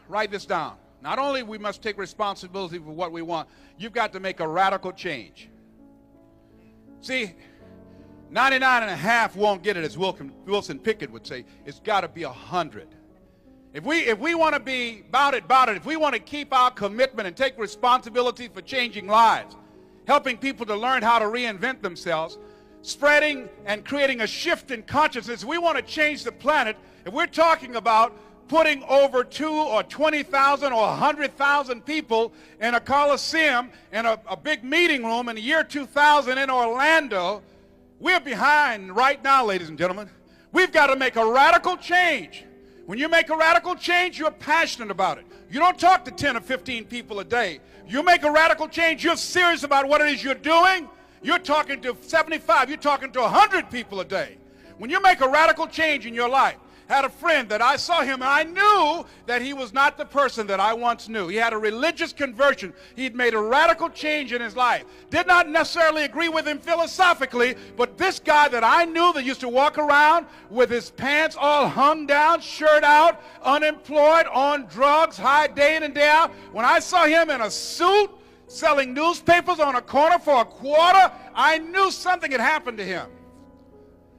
write this down. Not only we must take responsibility for what we want, you've got to make a radical change. See, 99.5 won't get it, as Wilson Pickett would say. It's got to be 100. If we want to be about it, if we want to keep our commitment and take responsibility for changing lives, helping people to learn how to reinvent themselves, spreading and creating a shift in consciousness, we want to change the planet. If we're talking about putting over 2 or 20,000 or 100,000 people in a coliseum, in a big meeting room in the year 2000 in Orlando, we're behind right now, ladies and gentlemen. We've got to make a radical change. When you make a radical change, you're passionate about it. You don't talk to 10 or 15 people a day. You make a radical change, you're serious about what it is you're doing. You're talking to 75, you're talking to 100 people a day. When you make a radical change in your life, I had a friend that I saw him and I knew that he was not the person that I once knew. He had a religious conversion. He'd made a radical change in his life. Did not necessarily agree with him philosophically, but this guy that I knew that used to walk around with his pants all hung down, shirt out, unemployed, on drugs, high day in and day out, when I saw him in a suit selling newspapers on a corner for a quarter, I knew something had happened to him.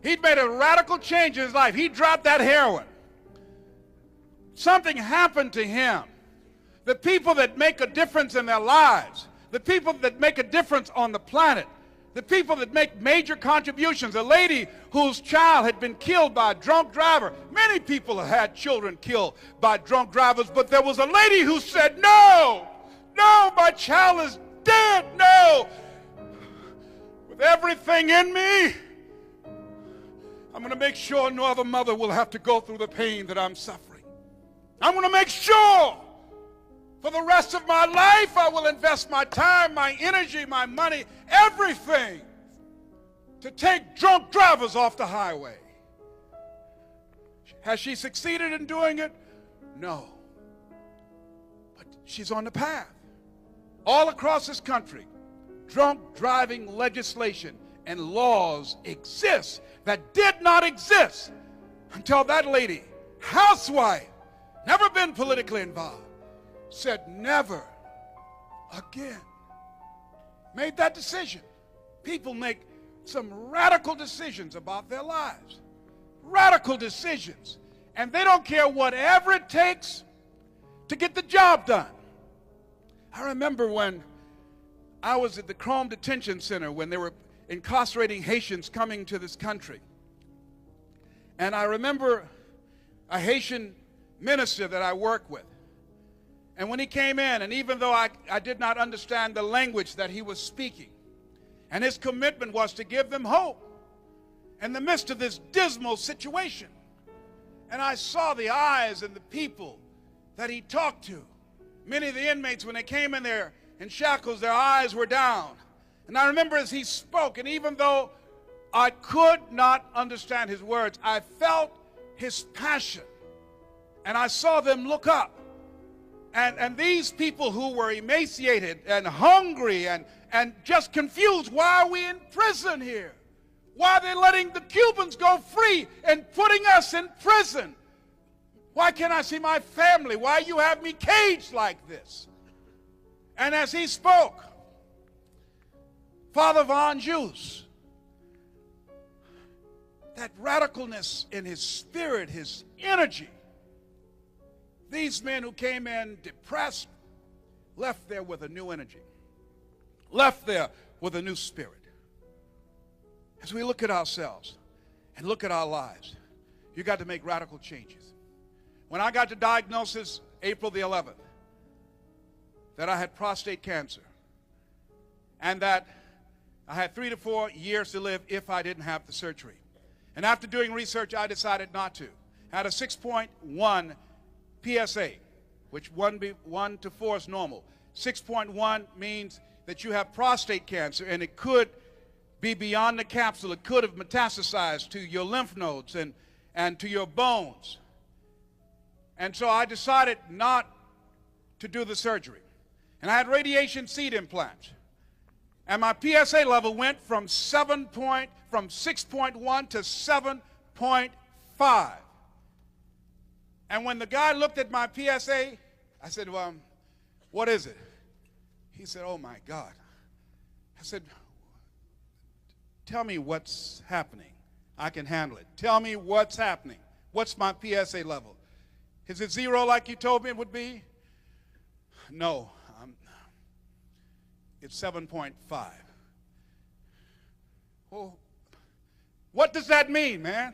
He'd made a radical change in his life. He dropped that heroin. Something happened to him. The people that make a difference in their lives, the people that make a difference on the planet, the people that make major contributions, a lady whose child had been killed by a drunk driver. Many people have had children killed by drunk drivers, but there was a lady who said, no, my child is dead, no. With everything in me, I'm going to make sure no other mother will have to go through the pain that I'm suffering. I'm going to make sure for the rest of my life I will invest my time, my energy, my money, everything to take drunk drivers off the highway. Has she succeeded in doing it? No. But she's on the path. All across this country, drunk driving legislation and laws exist that did not exist until that lady, housewife, never been politically involved, said never again. Made that decision. People make some radical decisions about their lives. Radical decisions. And they don't care whatever it takes to get the job done. I remember when I was at the Chrome Detention Center when they were incarcerating Haitians coming to this country. And I remember a Haitian minister that I worked with. And when he came in, and even though I did not understand the language that he was speaking, and his commitment was to give them hope in the midst of this dismal situation. And I saw the eyes and the people that he talked to. Many of the inmates, when they came in there in shackles, their eyes were down. And I remember as he spoke, and even though I could not understand his words, I felt his passion. And I saw them look up. And these people who were emaciated and hungry and just confused, why are we in prison here? Why are they letting the Cubans go free and putting us in prison? Why can't I see my family? Why you have me caged like this? And as he spoke, Father Von Jus, that radicalness in his spirit, his energy, these men who came in depressed left there with a new energy, left there with a new spirit. As we look at ourselves and look at our lives, you got to make radical changes. When I got the diagnosis April the 11th that I had prostate cancer and that I had 3 to 4 years to live if I didn't have the surgery. And after doing research, I decided not to. I had a 6.1 PSA, which 1 to 4 is normal. 6.1 means that you have prostate cancer, and it could be beyond the capsule. It could have metastasized to your lymph nodes and to your bones. And so I decided not to do the surgery. And I had radiation seed implants. And my PSA level went from 6.1 to 7.5. And when the guy looked at my PSA, I said, well, what is it? He said, oh, my God. I said, tell me what's happening. I can handle it. Tell me what's happening. What's my PSA level? Is it 0 like you told me it would be? No. It's 7.5. Well, what does that mean, man?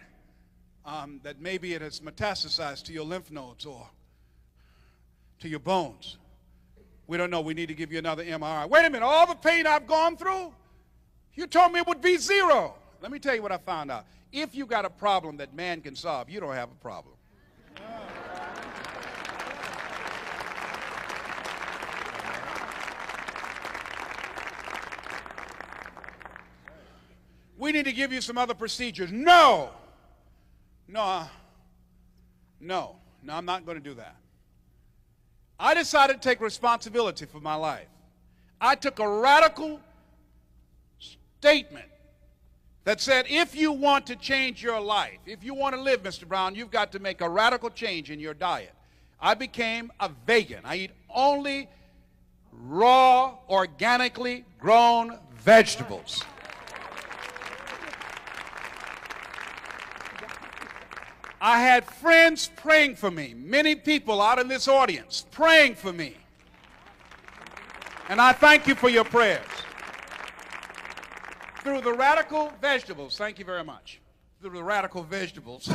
That maybe it has metastasized to your lymph nodes or to your bones. We don't know. We need to give you another MRI. Wait a minute. All the pain I've gone through? You told me it would be 0. Let me tell you what I found out. If you got a problem that man can solve, you don't have a problem. We need to give you some other procedures. No, I'm not going to do that. I decided to take responsibility for my life. I took a radical statement that said, if you want to change your life, if you want to live, Mr. Brown, you've got to make a radical change in your diet. I became a vegan. I eat only raw, organically grown vegetables. I had friends praying for me, many people out in this audience praying for me. And I thank you for your prayers. Through the radical vegetables, thank you very much. Through the radical vegetables.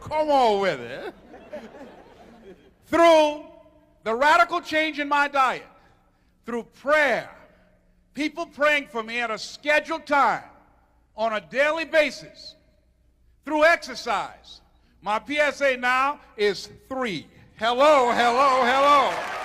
Come on with it. Through the radical change in my diet, through prayer, people praying for me at a scheduled time, on a daily basis, through exercise. My PSA now is 3. Hello, hello, hello.